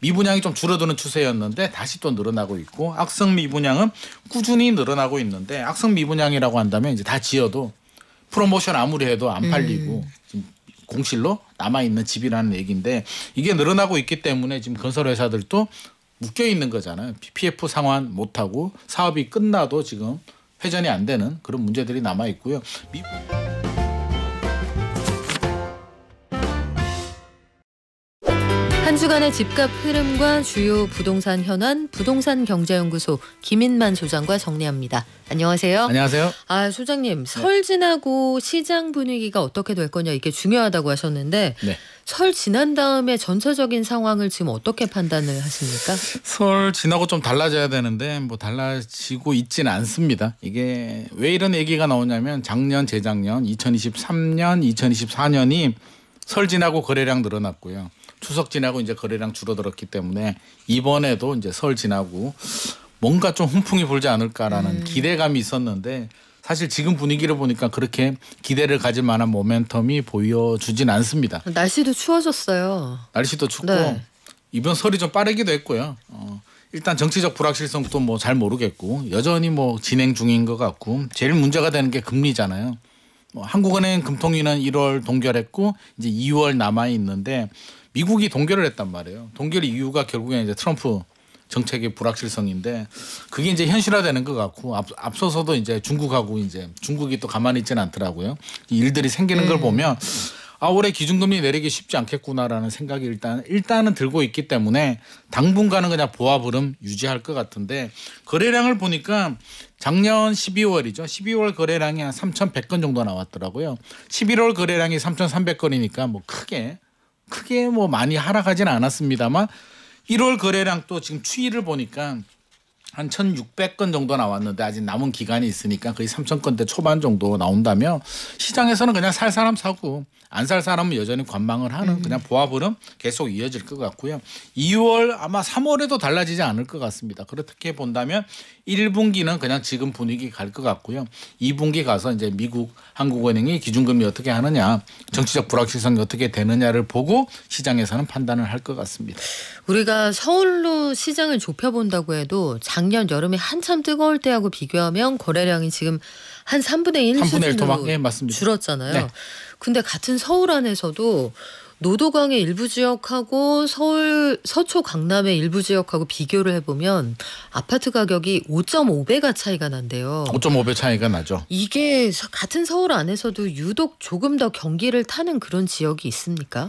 미분양이 좀 줄어드는 추세였는데 다시 또 늘어나고 있고 악성 미분양은 꾸준히 늘어나고 있는데 악성 미분양이라고 한다면 이제 다 지어도 프로모션 아무리 해도 안 팔리고 지금 공실로 남아있는 집이라는 얘기인데 이게 늘어나고 있기 때문에 지금 건설회사들도 묶여 있는 거잖아요. PPF 상환 못하고 사업이 끝나도 지금 회전이 안 되는 그런 문제들이 남아 있고요. 한 주간의 집값 흐름과 주요 부동산 현안 부동산경제연구소 김인만 소장과 정리합니다. 안녕하세요. 안녕하세요. 소장님, 설 지나고 시장 분위기가 어떻게 될 거냐 이게 중요하다고 하셨는데 설 지난 다음에 전체적인 상황을 지금 어떻게 판단을 하십니까? 설 지나고 좀 달라져야 되는데 뭐 달라지고 있지는 않습니다. 이게 왜 이런 얘기가 나오냐면 작년, 재작년, 2023년, 2024년이 설 지나고 거래량 늘어났고요. 추석 지나고 이제 거래량 줄어들었기 때문에 이번에도 이제 설 지나고 뭔가 좀 훈풍이 불지 않을까라는 기대감이 있었는데 사실 지금 분위기를 보니까 그렇게 기대를 가질 만한 모멘텀이 보여주진 않습니다. 날씨도 추워졌어요. 날씨도 춥고 이번 설이 좀 빠르기도 했고요. 일단 정치적 불확실성도 뭐 잘 모르겠고 여전히 뭐 진행 중인 것 같고 제일 문제가 되는 게 금리잖아요. 한국은행 금통위는 1월 동결했고 이제 2월 남아 있는데 미국이 동결을 했단 말이에요. 동결 이유가 결국엔 이제 트럼프 정책의 불확실성인데 그게 이제 현실화되는 것 같고 앞서서도 이제 중국하고 이제 중국이 또 가만히 있지는 않더라고요. 일들이 생기는 걸 보면 올해 기준금리 내리기 쉽지 않겠구나라는 생각이 일단은 들고 있기 때문에 당분간은 그냥 보합 흐름 유지할 것 같은데 거래량을 보니까 작년 12월이죠. 12월 거래량이 한 3,100건 정도 나왔더라고요. 11월 거래량이 3,300건이니까 뭐 크게 뭐 많이 하락하지는 않았습니다만 1월 거래량 또 지금 추이를 보니까 한 1,600건 정도 나왔는데 아직 남은 기간이 있으니까 거의 3,000건대 초반 정도 나온다면 시장에서는 그냥 살 사람 사고 안 살 사람은 여전히 관망을 하는 그냥 보합 흐름 계속 이어질 것 같고요. 2월 아마 3월에도 달라지지 않을 것 같습니다. 그렇게 본다면 1분기는 그냥 지금 분위기 갈 것 같고요. 2분기 가서 이제 미국 한국은행이 기준금리 어떻게 하느냐 정치적 불확실성이 어떻게 되느냐를 보고 시장에서는 판단을 할 것 같습니다. 우리가 서울로 시장을 좁혀본다고 해도 작년 여름에 한참 뜨거울 때하고 비교하면 거래량이 지금 한 3분의 1 수준으로 맞습니다. 줄었잖아요. 근데 같은 서울 안에서도 노도강의 일부 지역하고 서울 서초 강남의 일부 지역하고 비교를 해보면 아파트 가격이 5.5배가 차이가 난대요. 5.5배 차이가 나죠. 이게 같은 서울 안에서도 유독 조금 더 경기를 타는 그런 지역이 있습니까?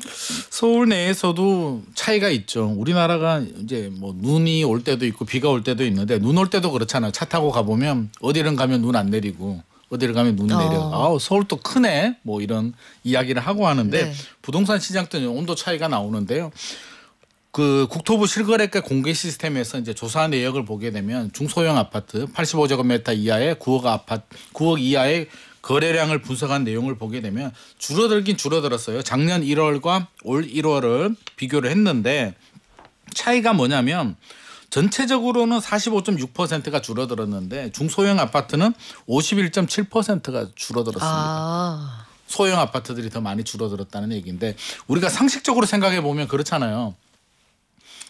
서울 내에서도 차이가 있죠. 우리나라가 이제 뭐 눈이 올 때도 있고 비가 올 때도 있는데 눈 올 때도 그렇잖아요. 차 타고 가보면 어디를 가면 눈 안 내리고 어디를 가면 눈이 내려. 서울 또 크네. 뭐 이런 이야기를 하고 하는데 부동산 시장 때는 온도 차이가 나오는데요. 그 국토부 실거래가 공개 시스템에서 이제 조사 내역을 보게 되면 중소형 아파트 85제곱미터 이하의 9억 이하의 거래량을 분석한 내용을 보게 되면 줄어들긴 줄어들었어요. 작년 1월과 올 1월을 비교를 했는데 차이가 뭐냐면 전체적으로는 45.6%가 줄어들었는데 중소형 아파트는 51.7%가 줄어들었습니다. 소형 아파트들이 더 많이 줄어들었다는 얘기인데 우리가 상식적으로 생각해 보면 그렇잖아요.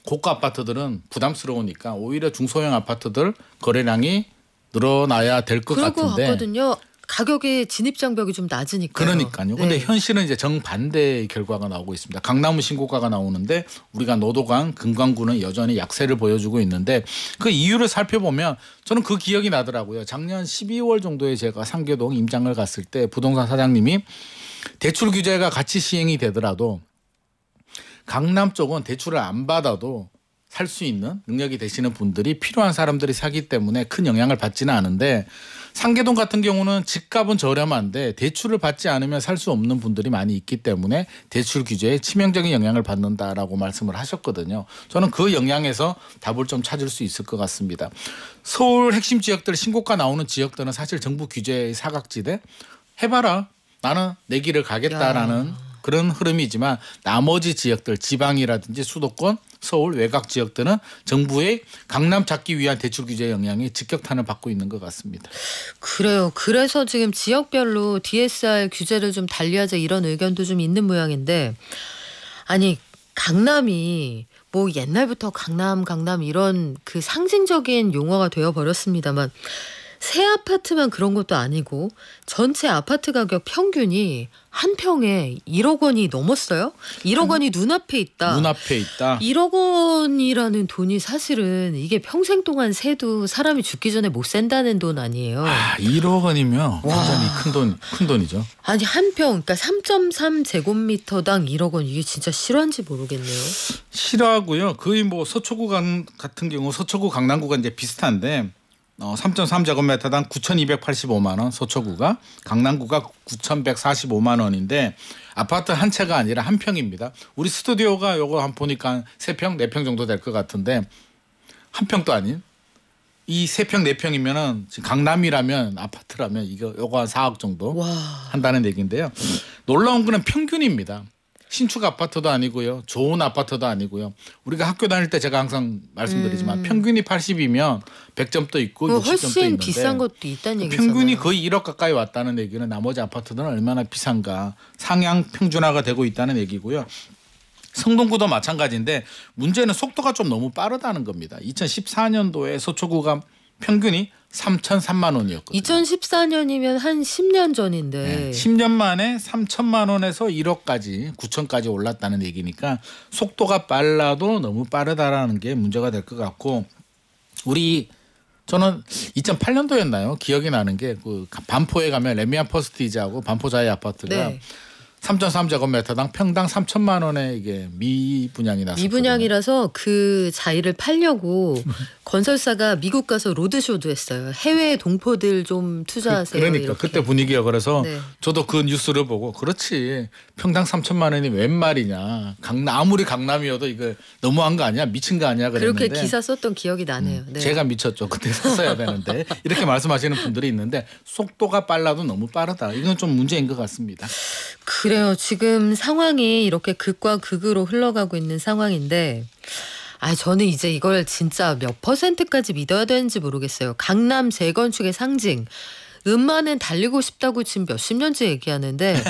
고가 아파트들은 부담스러우니까 오히려 중소형 아파트들 거래량이 늘어나야 될 것 같은데. 그럴 것 같거든요. 가격의 진입장벽이 좀 낮으니까요. 그러니까요. 그런데 현실은 이제 정반대의 결과가 나오고 있습니다. 강남은 신고가가 나오는데 우리가 노도강, 금강구는 여전히 약세를 보여주고 있는데 그 이유를 살펴보면 저는 그 기억이 나더라고요. 작년 12월 정도에 제가 상계동 임장을 갔을 때 부동산 사장님이 대출 규제가 같이 시행이 되더라도 강남 쪽은 대출을 안 받아도 살 수 있는 능력이 되시는 분들이 필요한 사람들이 사기 때문에 큰 영향을 받지는 않은데 상계동 같은 경우는 집값은 저렴한데 대출을 받지 않으면 살 수 없는 분들이 많이 있기 때문에 대출 규제에 치명적인 영향을 받는다라고 말씀을 하셨거든요. 저는 그 영향에서 답을 좀 찾을 수 있을 것 같습니다. 서울 핵심 지역들 신고가 나오는 지역들은 사실 정부 규제의 사각지대 해봐라 나는 내 길을 가겠다라는 그런 흐름이지만 나머지 지역들 지방이라든지 수도권 서울 외곽 지역들은 정부의 강남 잡기 위한 대출 규제 영향이 직격탄을 받고 있는 것 같습니다. 그래요. 그래서 지금 지역별로 DSR 규제를 좀 달리하자 이런 의견도 좀 있는 모양인데 아니 강남이 뭐 옛날부터 강남 이런 그 상징적인 용어가 되어 버렸습니다만 새 아파트만 그런 것도 아니고 전체 아파트 가격 평균이 한 평에 1억 원이 넘었어요. 1억 원이 눈앞에 있다. 눈앞에 있다. 1억 원이라는 돈이 사실은 이게 평생 동안 새도 사람이 죽기 전에 못 산다는 돈 아니에요. 1억 원이면 완전히 큰 돈이죠. 아니 한 평 그러니까 3.3제곱미터당 1억 원 이게 진짜 실화인지 모르겠네요. 실화고요. 거의 뭐 서초구 같은 경우 서초구 강남구가 이제 비슷한데 3.3제곱미터당 9,285만 원 서초구가 강남구가 9,145만 원인데 아파트 한 채가 아니라 한 평입니다. 우리 스튜디오가 요거 한 보니까 3평, 4평 정도 될 것 같은데 한 평도 아닌 이 3평, 4평이면은 지금 강남이라면 아파트라면 요거 한 4억 정도 와. 한다는 얘기인데요. 놀라운 거는 평균입니다. 신축 아파트도 아니고요. 좋은 아파트도 아니고요. 우리가 학교 다닐 때 제가 항상 말씀드리지만 평균이 80이면 100점도 있고 60점도 훨씬 있는데 비싼 것도 있다는 얘기잖아요. 평균이 거의 1억 가까이 왔다는 얘기는 나머지 아파트들은 얼마나 비싼가 상향 평준화가 되고 있다는 얘기고요. 성동구도 마찬가지인데 문제는 속도가 좀 너무 빠르다는 겁니다. 2014년도에 서초구가 평균이 3,003만 원이었거든요. 2014년이면 한 10년 전인데. 네, 10년 만에 3천만 원에서 1억까지 9천까지 올랐다는 얘기니까 속도가 빨라도 너무 빠르다라는 게 문제가 될 것 같고 저는 2008년도였나요? 기억이 나는 게 그 반포에 가면 레미안 퍼스티지하고 반포자이 아파트가 네. 3.3제곱미터당 평당 3천만 원에 이게 미분양이 났었거든요. 미분양이라서 그 자리를 팔려고 건설사가 미국 가서 로드쇼도 했어요. 해외 동포들 좀 투자하세요. 그러니까 이렇게. 그때 분위기가 그래서 네. 저도 그 뉴스를 보고 그렇지 평당 3천만 원이 웬 말이냐. 아무리 강남이어도 이거 너무한 거 아니야? 미친 거 아니야? 그랬는데 그렇게 기사 썼던 기억이 나네요. 네. 제가 미쳤죠. 그때 썼어야 되는데 이렇게 말씀하시는 분들이 있는데 속도가 빨라도 너무 빠르다. 이건 좀 문제인 것 같습니다. 그래요. 지금 상황이 이렇게 극과 극으로 흘러가고 있는 상황인데 저는 이제 이걸 진짜 몇 %까지 믿어야 되는지 모르겠어요. 강남 재건축의 상징. 은마는 달리고 싶다고 지금 몇십 년째 얘기하는데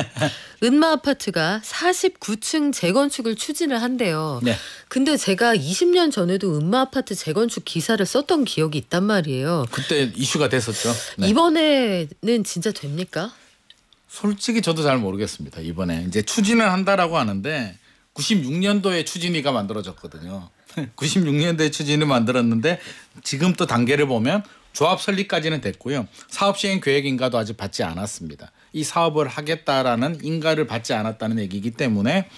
은마 아파트가 49층 재건축을 추진을 한대요. 네. 근데 제가 20년 전에도 은마 아파트 재건축 기사를 썼던 기억이 있단 말이에요. 그때 이슈가 됐었죠. 네. 이번에는 진짜 됩니까? 솔직히 저도 잘 모르겠습니다. 이번에 이제 추진을 한다라고 하는데 96년도에 추진위가 만들어졌거든요. 96년도에 추진을 만들었는데 지금 또 단계를 보면 조합 설립까지는 됐고요. 사업 시행 계획 인가도 아직 받지 않았습니다. 이 사업을 하겠다라는 인가를 받지 않았다는 얘기이기 때문에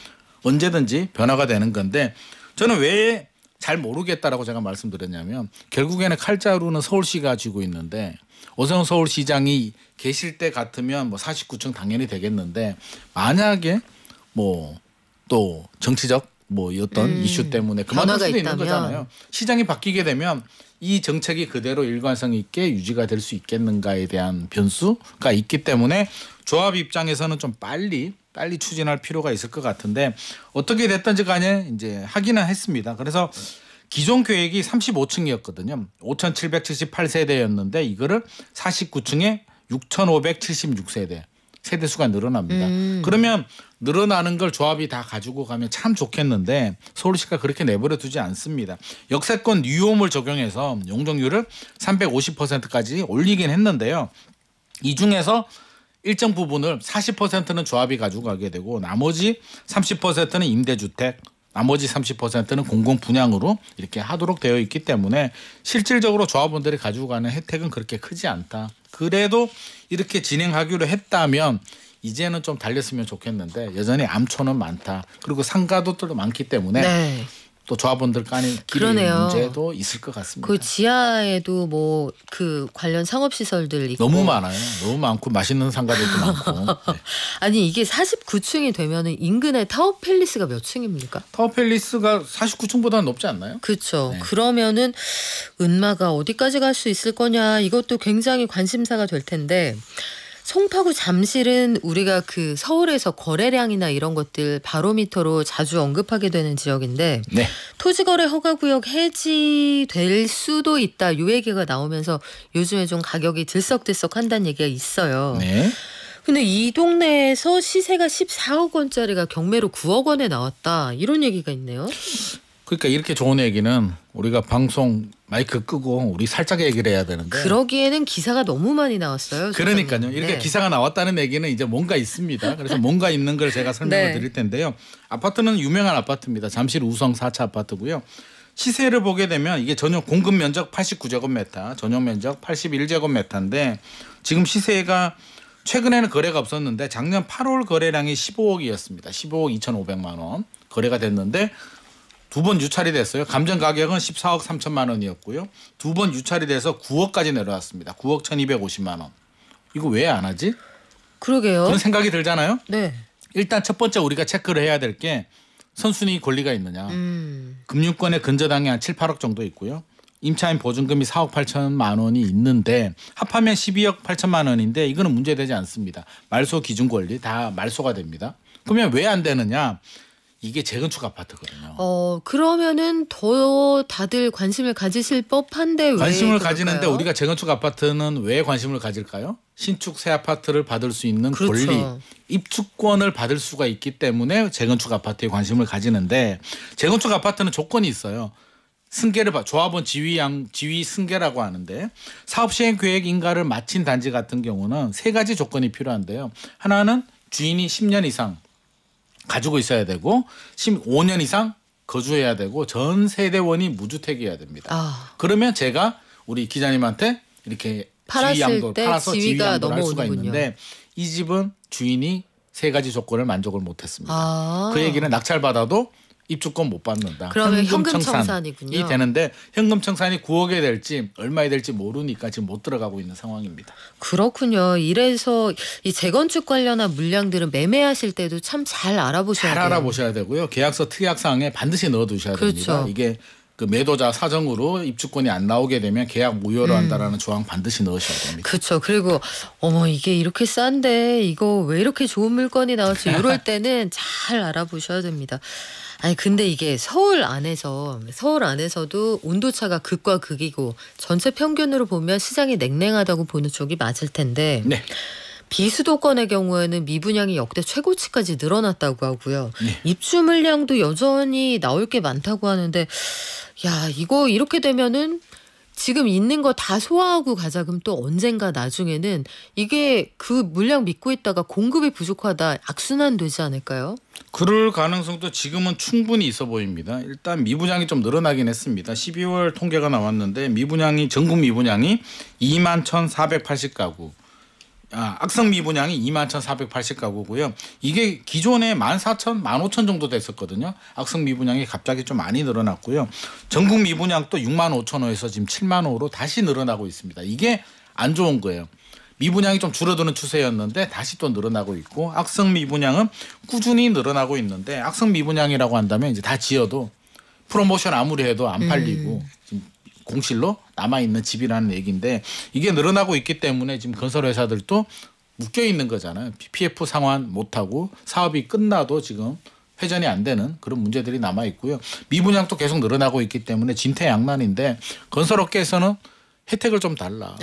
언제든지 변화가 되는 건데 저는 왜 잘 모르겠다라고 제가 말씀드렸냐면 결국에는 칼자루는 서울시가 쥐고 있는데 오세훈 서울시장이 계실 때 같으면 뭐 49층 당연히 되겠는데 만약에 뭐 또 정치적 뭐 어떤 이슈 때문에 그만둘 수도 있는 거잖아요. 시장이 바뀌게 되면 이 정책이 그대로 일관성 있게 유지가 될 수 있겠는가에 대한 변수가 있기 때문에 조합 입장에서는 좀 빨리 추진할 필요가 있을 것 같은데 어떻게 됐든지 간에 이제 하기는 했습니다. 그래서 기존 계획이 35층이었거든요. 5,778세대였는데 이거를 49층에 6,576세대. 세대 수가 늘어납니다. 그러면 늘어나는 걸 조합이 다 가지고 가면 참 좋겠는데 서울시가 그렇게 내버려 두지 않습니다. 역세권 뉴홈을 적용해서 용적률을 350%까지 올리긴 했는데요. 이 중에서 일정 부분을 40%는 조합이 가지고 가게 되고 나머지 30%는 임대주택 나머지 30%는 공공 분양으로 이렇게 하도록 되어 있기 때문에 실질적으로 조합원들이 가지고 가는 혜택은 그렇게 크지 않다. 그래도 이렇게 진행하기로 했다면 이제는 좀 달렸으면 좋겠는데 여전히 암초는 많다. 그리고 상가도 또 많기 때문에 네. 또 조합원들 간의 길의 문제도 있을 것 같습니다. 그 지하에도 뭐 그 관련 상업 시설들 있고 너무 많아요. 너무 많고 맛있는 상가들도 많고. 네. 아니 이게 49층이 되면은 인근의 타워 팰리스가 몇 층입니까? 타워 팰리스가 49층보다는 높지 않나요? 그렇죠. 네. 그러면은 은마가 어디까지 갈 수 있을 거냐 이것도 굉장히 관심사가 될 텐데 송파구 잠실은 우리가 그 서울에서 거래량이나 이런 것들 바로미터로 자주 언급하게 되는 지역인데 네. 토지거래 허가구역 해지될 수도 있다. 요 얘기가 나오면서 요즘에 좀 가격이 들썩들썩한다는 얘기가 있어요. 네. 근데 이 동네에서 시세가 14억 원짜리가 경매로 9억 원에 나왔다. 이런 얘기가 있네요. 그러니까 이렇게 좋은 얘기는 우리가 방송 마이크 끄고 우리 살짝 얘기를 해야 되는데. 그러기에는 기사가 너무 많이 나왔어요. 그러니까요. 이렇게 네. 기사가 나왔다는 얘기는 이제 뭔가 있습니다. 그래서 뭔가 있는 걸 제가 설명을 네. 드릴 텐데요. 아파트는 유명한 아파트입니다. 잠실 우성 4차 아파트고요. 시세를 보게 되면 이게 전용 공급 면적 89제곱미터, 전용 면적 81제곱미터인데 지금 시세가 최근에는 거래가 없었는데 작년 8월 거래량이 15억이었습니다. 15억 2,500만 원 거래가 됐는데 두 번 유찰이 됐어요. 감정 가격은 14억 3천만 원이었고요. 두 번 유찰이 돼서 9억까지 내려왔습니다. 9억 1,250만 원. 이거 왜 안 하지? 그러게요. 그런 생각이 들잖아요. 네. 일단 첫 번째 우리가 체크를 해야 될 게 선순위 권리가 있느냐. 금융권의 근저당이 한 7, 8억 정도 있고요. 임차인 보증금이 4억 8천만 원이 있는데 합하면 12억 8천만 원인데 이거는 문제되지 않습니다. 말소 기준 권리 다 말소가 됩니다. 그러면 왜 안 되느냐. 이게 재건축 아파트거든요. 그러면은 더 다들 관심을 가지실 법한데 왜 관심을 그럴까요? 가지는데 우리가 재건축 아파트는 왜 관심을 가질까요? 신축 새 아파트를 받을 수 있는 그렇죠. 권리, 입주권을 받을 수가 있기 때문에 재건축 아파트에 관심을 가지는데 재건축 아파트는 조건이 있어요. 승계를 조합원 지위 승계라고 하는데 사업 시행 계획 인가를 마친 단지 같은 경우는 세 가지 조건이 필요한데요. 하나는 주인이 10년 이상 가지고 있어야 되고 15년 이상 거주해야 되고 전 세대원이 무주택이어야 됩니다. 그러면 제가 우리 기자님한테 이렇게 팔았을 때 팔아서 지위가 지위양도를 할 수가 넘어오는군요. 있는데 이 집은 주인이 세 가지 조건을 만족을 못했습니다. 그 얘기는 낙찰받아도 입주권 못 받는다. 그러면 현금 청산이군요. 이 되는데 현금 청산이 9억에 될지 얼마에 될지 모르니까 지금 못 들어가고 있는 상황입니다. 그렇군요. 이래서 이 재건축 관련한 물량들은 매매하실 때도 참 잘 알아보셔야 잘 돼요. 알아보셔야 되고요. 계약서 특약사항에 반드시 넣어두셔야 그렇죠. 됩니다. 이게 그 매도자 사정으로 입주권이 안 나오게 되면 계약 무효로 한다라는 조항 반드시 넣으셔야 됩니다. 그렇죠. 그리고 이게 이렇게 싼데 이거 왜 이렇게 좋은 물건이 나올지 이럴 때는 잘 알아보셔야 됩니다. 아니 근데 이게 서울 안에서도 온도차가 극과 극이고 전체 평균으로 보면 시장이 냉랭하다고 보는 쪽이 맞을 텐데 네. 비수도권의 경우에는 미분양이 역대 최고치까지 늘어났다고 하고요. 네. 입주 물량도 여전히 나올 게 많다고 하는데 야 이거 이렇게 되면은 지금 있는 거 다 소화하고 가자 그럼 또 언젠가 나중에는 이게 그 물량 믿고 있다가 공급이 부족하다 악순환 되지 않을까요? 그럴 가능성도 지금은 충분히 있어 보입니다. 일단 미분양이 좀 늘어나긴 했습니다. 12월 통계가 나왔는데 전국 미분양이 21,480가구. 악성 미분양이 21,480가구고요. 이게 기존에 14,000, 15,000 정도 됐었거든요. 악성 미분양이 갑자기 좀 많이 늘어났고요. 전국 미분양도 65,000호에서 지금 70,000호로 다시 늘어나고 있습니다. 이게 안 좋은 거예요. 미분양이 좀 줄어드는 추세였는데 다시 또 늘어나고 있고 악성 미분양은 꾸준히 늘어나고 있는데 악성 미분양이라고 한다면 이제 다 지어도 프로모션 아무리 해도 안 팔리고 지금 공실로 남아있는 집이라는 얘기인데 이게 늘어나고 있기 때문에 지금 건설회사들도 묶여 있는 거잖아요. PF 상환 못하고 사업이 끝나도 지금 회전이 안 되는 그런 문제들이 남아있고요. 미분양도 계속 늘어나고 있기 때문에 진퇴양난인데 건설업계에서는 혜택을 좀 달라.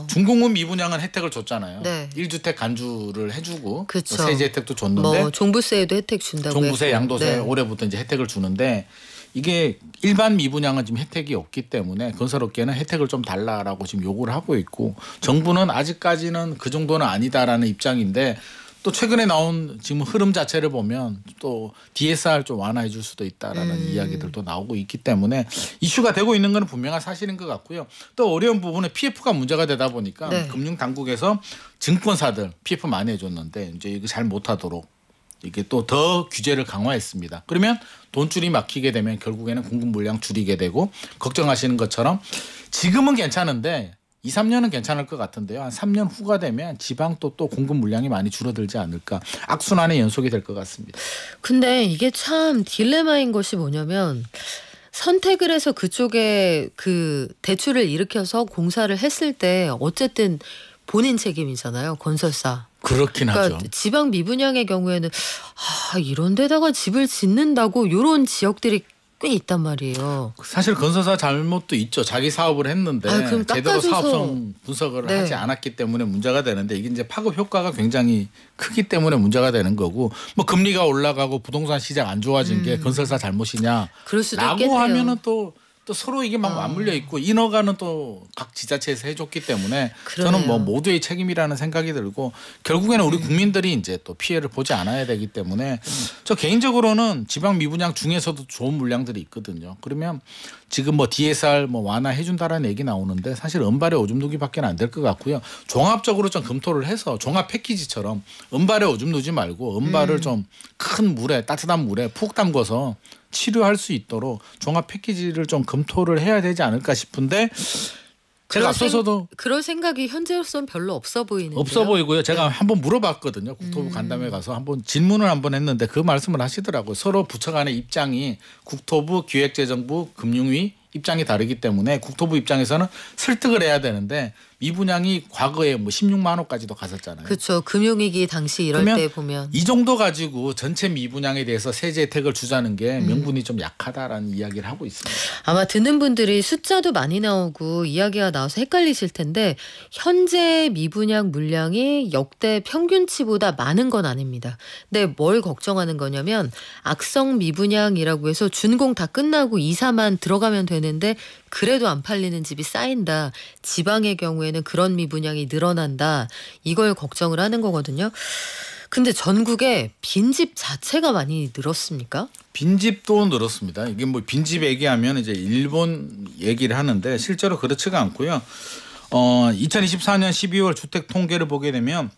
중공업 미분양은 혜택을 줬잖아요. 네. 1주택 간주를 해주고 그쵸. 세제 혜택도 줬는데 종부세에도 혜택 준다고 종부세, 했고. 양도세 네. 올해부터 이제 혜택을 주는데 이게 일반 미분양은 지금 혜택이 없기 때문에 건설업계는 혜택을 좀 달라라고 지금 요구를 하고 있고 정부는 아직까지는 그 정도는 아니다라는 입장인데 또 최근에 나온 지금 흐름 자체를 보면 또 DSR 좀 완화해 줄 수도 있다라는 이야기들도 나오고 있기 때문에 이슈가 되고 있는 건 분명한 사실인 것 같고요. 또 어려운 부분은 PF가 문제가 되다 보니까 네. 금융당국에서 증권사들 PF 많이 해줬는데 이제 이거 잘 못하도록 이게 또 더 규제를 강화했습니다. 그러면 돈줄이 막히게 되면 결국에는 공급 물량 줄이게 되고 걱정하시는 것처럼 지금은 괜찮은데 2, 3년은 괜찮을 것 같은데요. 한 3년 후가 되면 지방 또 공급 물량이 많이 줄어들지 않을까. 악순환의 연속이 될 것 같습니다. 근데 이게 참 딜레마인 것이 뭐냐면 선택을 해서 그쪽에 그 대출을 일으켜서 공사를 했을 때 어쨌든 본인 책임이잖아요. 건설사. 그렇긴 그러니까 하죠. 지방 미분양의 경우에는 이런 데다가 집을 짓는다고 이런 지역들이 꽤 있단 말이에요. 사실 건설사 잘못도 있죠. 자기 사업을 했는데 그럼 제대로 깎아줘서. 사업성 분석을 네. 하지 않았기 때문에 문제가 되는데 이게 이제 파급 효과가 굉장히 크기 때문에 문제가 되는 거고 뭐 금리가 올라가고 부동산 시장 안 좋아진 게 건설사 잘못이냐 그럴 수도 라고 있겠네요. 하면은 또 서로 이게 막 맞물려 있고 인허가는 또 각 지자체에서 해줬기 때문에 그러네요. 저는 뭐 모두의 책임이라는 생각이 들고 결국에는 우리 국민들이 이제 또 피해를 보지 않아야 되기 때문에 저 개인적으로는 지방 미분양 중에서도 좋은 물량들이 있거든요. 그러면 지금 뭐 DSR 뭐 완화해준다라는 얘기 나오는데 사실 은발에 오줌 누기밖에 안 될 것 같고요. 종합적으로 좀 검토를 해서 종합 패키지처럼 은발에 오줌 누지 말고 은발을 좀 큰 물에 따뜻한 물에 푹 담궈서 치료할 수 있도록 종합 패키지를 좀 검토를 해야 되지 않을까 싶은데 제가 앞서서도 그런 생각이 현재로서는 별로 없어 보이는데요. 없어 보이고요. 제가 한번 물어봤거든요. 국토부 간담회 가서 한번 질문을 한번 했는데 그 말씀을 하시더라고요. 서로 부처 간의 입장이 국토부, 기획재정부, 금융위 입장이 다르기 때문에 국토부 입장에서는 설득을 해야 되는데 미분양이 과거에 뭐 16만 호까지도 갔었잖아요. 그렇죠. 금융위기 당시 이럴 그러면 때 보면 이 정도 가지고 전체 미분양에 대해서 세제 혜택을 주자는 게 명분이 좀 약하다라는 이야기를 하고 있습니다. 아마 듣는 분들이 숫자도 많이 나오고 이야기가 나와서 헷갈리실 텐데 현재 미분양 물량이 역대 평균치보다 많은 건 아닙니다. 근데 뭘 걱정하는 거냐면 악성 미분양이라고 해서 준공 다 끝나고 이사만 들어가면 되는데 그래도 안 팔리는 집이 쌓인다. 지방의 경우에는 그런 미분양이 늘어난다. 이걸 걱정을 하는 거거든요. 근데 전국에 빈집 자체가 많이 늘었습니까? 빈집도 늘었습니다. 이게 뭐 빈집 얘기하면 이제 일본 얘기를 하는데 실제로 그렇지가 않고요. 2024년 12월 주택 통계를 보게 되면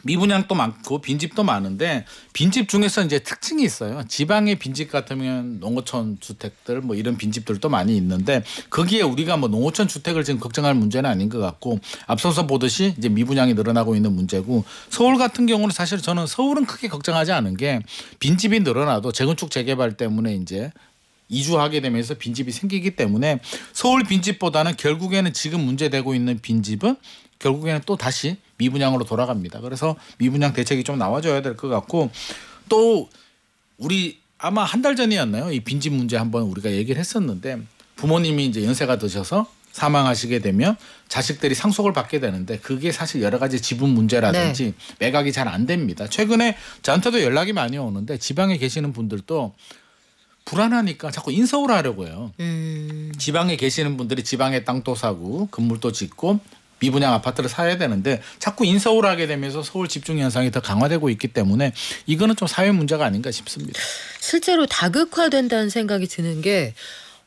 미분양도 많고 빈집도 많은데 빈집 중에서 이제 특징이 있어요. 지방의 빈집 같으면 농어촌 주택들 뭐 이런 빈집들도 많이 있는데 거기에 우리가 뭐 농어촌 주택을 지금 걱정할 문제는 아닌 것 같고 앞서서 보듯이 이제 미분양이 늘어나고 있는 문제고 서울 같은 경우는 사실 저는 서울은 크게 걱정하지 않은 게 빈집이 늘어나도 재건축 재개발 때문에 이제 이주하게 되면서 빈집이 생기기 때문에 서울 빈집보다는 결국에는 지금 문제되고 있는 빈집은 결국에는 또 다시 미분양으로 돌아갑니다. 그래서 미분양 대책이 좀 나와줘야 될 것 같고 또 우리 아마 한 달 전이었나요? 이 빈집 문제 한번 우리가 얘기를 했었는데 부모님이 이제 연세가 드셔서 사망하시게 되면 자식들이 상속을 받게 되는데 그게 사실 여러 가지 지분 문제라든지 매각이 잘 안 됩니다. 최근에 저한테도 연락이 많이 오는데 지방에 계시는 분들도 불안하니까 자꾸 인서울 하려고 해요. 지방에 계시는 분들이 지방에 땅도 사고 건물도 짓고 미분양 아파트를 사야 되는데 자꾸 인서울 하게 되면서 서울 집중 현상이 더 강화되고 있기 때문에 이거는 좀 사회 문제가 아닌가 싶습니다. 실제로 다극화된다는 생각이 드는 게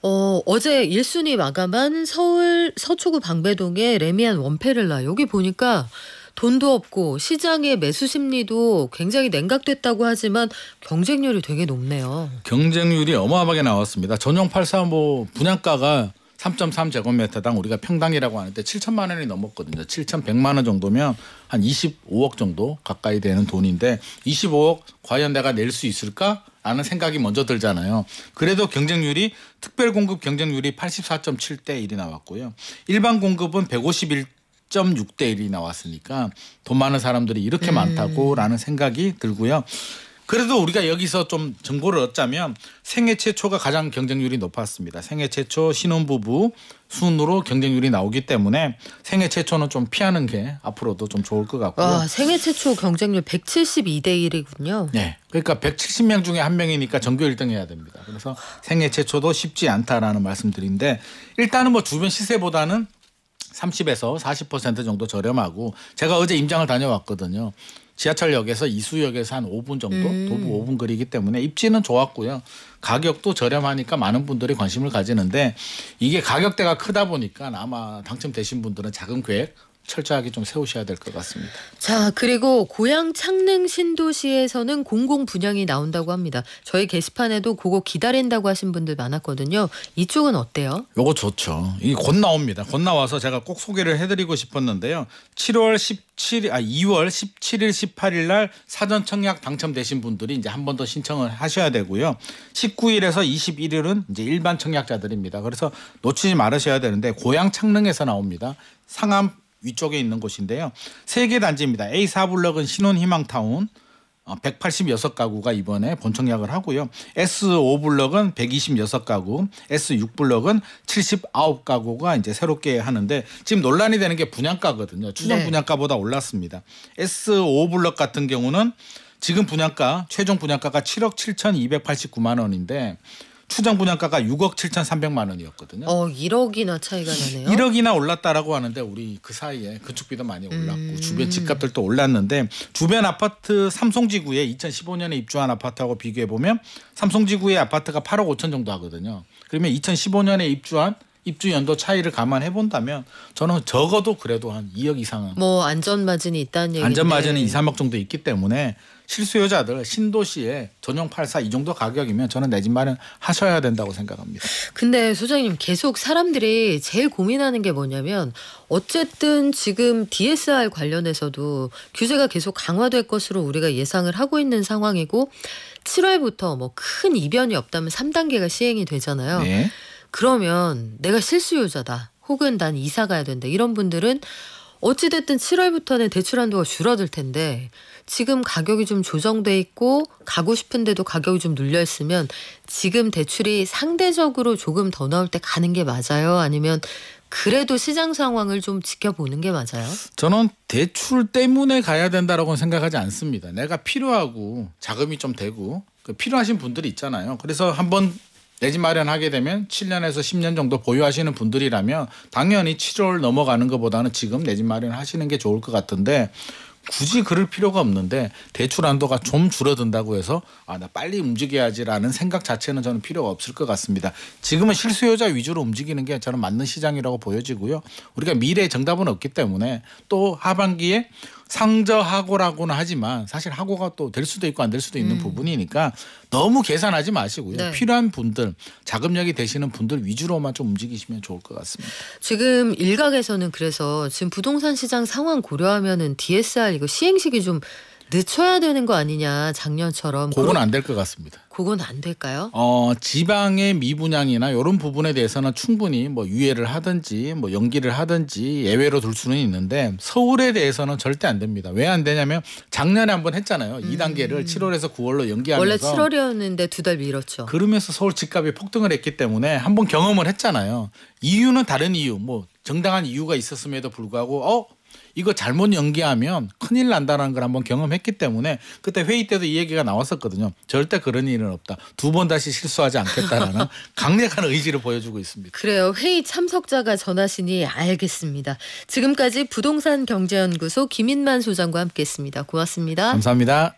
어제 1순위 마감한 서울 서초구 방배동의 레미안 원페를라 여기 보니까 돈도 없고 시장의 매수 심리도 굉장히 냉각됐다고 하지만 경쟁률이 되게 높네요. 경쟁률이 어마어마하게 나왔습니다. 전용 835 분양가가 3.3제곱미터당 우리가 평당이라고 하는데 7천만 원이 넘었거든요. 7,100만 원 정도면 한 25억 정도 가까이 되는 돈인데 25억 과연 내가 낼 수 있을까? 라는 생각이 먼저 들잖아요. 그래도 경쟁률이 특별 공급 경쟁률이 84.7대 1이 나왔고요. 일반 공급은 151.6대 1이 나왔으니까 돈 많은 사람들이 이렇게 많다고라는 생각이 들고요. 그래도 우리가 여기서 좀 정보를 얻자면 생애 최초가 가장 경쟁률이 높았습니다. 생애 최초 신혼부부 순으로 경쟁률이 나오기 때문에 생애 최초는 좀 피하는 게 앞으로도 좀 좋을 것 같고요. 와, 생애 최초 경쟁률 172대 1이군요. 네. 그러니까 170명 중에 한 명이니까 전교 1등 해야 됩니다. 그래서 생애 최초도 쉽지 않다라는 말씀드린데 일단은 뭐 주변 시세보다는 30에서 40% 정도 저렴하고 제가 어제 임장을 다녀왔거든요. 지하철역에서 이수역에서 한 5분 정도 도보 5분 거리이기 때문에 입지는 좋았고요. 가격도 저렴하니까 많은 분들이 관심을 가지는데 이게 가격대가 크다 보니까 아마 당첨되신 분들은 작은 계획 철저하게 좀 세우셔야 될 것 같습니다. 자, 그리고 고향 창릉 신도시에서는 공공 분양이 나온다고 합니다. 저희 게시판에도 그거 기다린다고 하신 분들 많았거든요. 이쪽은 어때요? 요거 좋죠. 이게 곧 나옵니다. 곧 나와서 제가 꼭 소개를 해드리고 싶었는데요. 2월 17일, 18일 날 사전 청약 당첨되신 분들이 이제 한 번 더 신청을 하셔야 되고요. 19일에서 21일은 이제 일반 청약자들입니다. 그래서 놓치지 말으셔야 되는데 고향 창릉에서 나옵니다. 상암 위쪽에 있는 곳인데요. 3개 단지입니다. A4블럭은 신혼희망타운, 186가구가 이번에 본청약을 하고요. S5블럭은 126가구, S6블럭은 79가구가 이제 새롭게 하는데 지금 논란이 되는 게 분양가거든요. 추정 네. 분양가보다 올랐습니다. S5블럭 같은 경우는 지금 분양가 최종 분양가가 7억 7,289만 원인데 추정 분양가가 6억 7,300만 원이었거든요. 1억이나 차이가 나네요. 1억이나 올랐다라고 하는데 우리 그 사이에 건축비도 많이 올랐고 주변 집값들도 올랐는데 주변 아파트 삼성지구에 2015년에 입주한 아파트하고 비교해 보면 삼성지구의 아파트가 8억 5천 정도 하거든요. 그러면 2015년에 입주한 입주 연도 차이를 감안해 본다면 저는 적어도 그래도 한 2억 이상은 뭐 안전 마진이 있다는 얘기인데. 안전 마진이 2, 3억 정도 있기 때문에 실수요자들 신도시에 전용 84 이 정도 가격이면 저는 내 집 마련 하셔야 된다고 생각합니다. 근데 소장님 계속 사람들이 제일 고민하는 게 뭐냐면 어쨌든 지금 DSR 관련해서도 규제가 계속 강화될 것으로 우리가 예상을 하고 있는 상황이고 7월부터 뭐 큰 이변이 없다면 3단계가 시행이 되잖아요. 네. 그러면 내가 실수요자다 혹은 난 이사 가야 된다 이런 분들은 어찌됐든 7월부터는 대출 한도가 줄어들 텐데 지금 가격이 좀 조정돼 있고 가고 싶은데도 가격이 좀 눌려 있으면 지금 대출이 상대적으로 조금 더 나올 때 가는 게 맞아요? 아니면 그래도 시장 상황을 좀 지켜보는 게 맞아요? 저는 대출 때문에 가야 된다라고는 생각하지 않습니다. 내가 필요하고 자금이 좀 되고 필요하신 분들이 있잖아요. 그래서 한번 내 집 마련하게 되면 7년에서 10년 정도 보유하시는 분들이라면 당연히 7월 넘어가는 것보다는 지금 내 집 마련하시는 게 좋을 것 같은데 굳이 그럴 필요가 없는데 대출 한도가 좀 줄어든다고 해서 나 빨리 움직여야지라는 생각 자체는 저는 필요가 없을 것 같습니다. 지금은 실수요자 위주로 움직이는 게 저는 맞는 시장이라고 보여지고요. 우리가 미래의 정답은 없기 때문에 또 하반기에 상저하고라고는 하지만 사실 하고가 또 될 수도 있고 안 될 수도 있는 부분이니까 너무 계산하지 마시고요. 네. 필요한 분들, 자금력이 되시는 분들 위주로만 좀 움직이시면 좋을 것 같습니다. 지금 일각에서는 그래서 지금 부동산 시장 상황 고려하면은 DSR 이거 시행식이 좀 늦춰야 되는 거 아니냐 작년처럼. 그건 안 될 것 같습니다. 그건 안 될까요? 지방의 미분양이나 이런 부분에 대해서는 충분히 뭐 유예를 하든지 뭐 연기를 하든지 예외로 둘 수는 있는데 서울에 대해서는 절대 안 됩니다. 왜 안 되냐면 작년에 한번 했잖아요. 2단계를 7월에서 9월로 연기하면서 원래 7월이었는데 2달 미뤘죠. 그러면서 서울 집값이 폭등을 했기 때문에 한번 경험을 했잖아요. 이유는 다른 이유, 뭐 정당한 이유가 있었음에도 불구하고 이거 잘못 연기하면 큰일 난다는 걸 한번 경험했기 때문에 그때 회의 때도 이 얘기가 나왔었거든요. 절대 그런 일은 없다. 2번 다시 실수하지 않겠다라는 강력한 의지를 보여주고 있습니다. 그래요. 회의 참석자가 전하시니 알겠습니다. 지금까지 부동산 경제연구소 김인만 소장과 함께했습니다. 고맙습니다. 감사합니다.